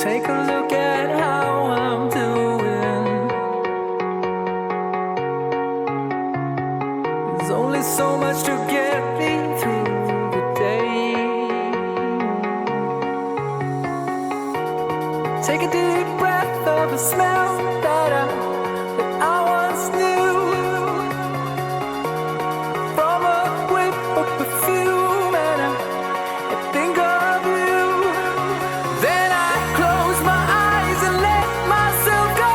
Take a look at how I'm doing. There's only so much to get me through the day. Take a deep breath of a smell that I once knew. From a whiff of perfume, and I think of you. Then I close my eyes and let myself go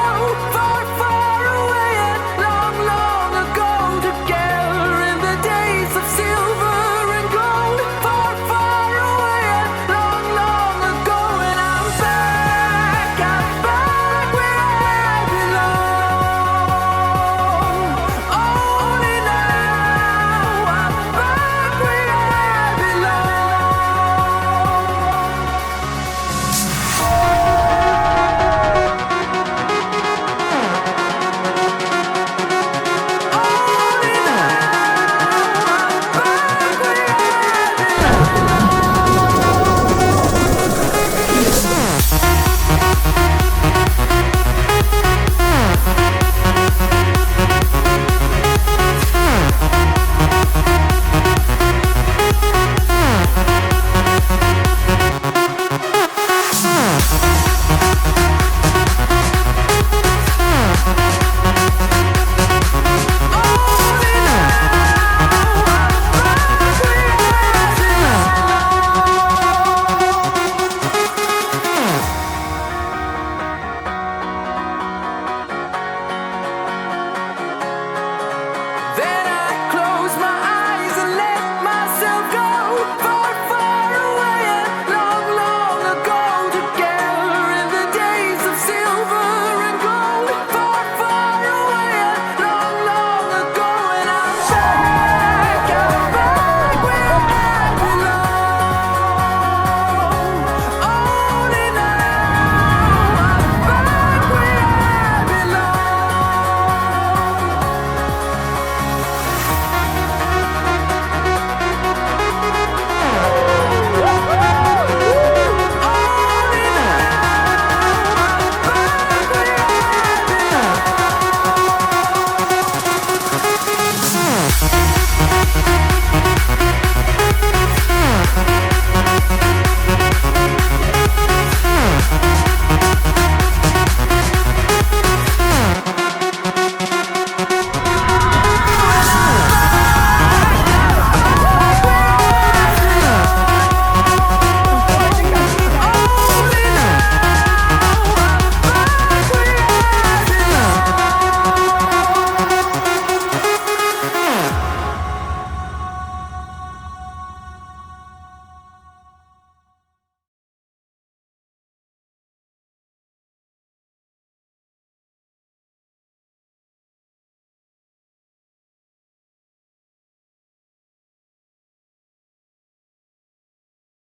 far, far away and long, long ago. Together in the days of silver and gold. Far, far away and long, long ago. And I'm back where I belong. Only now I'm back where I belong. Only now I'm back where I then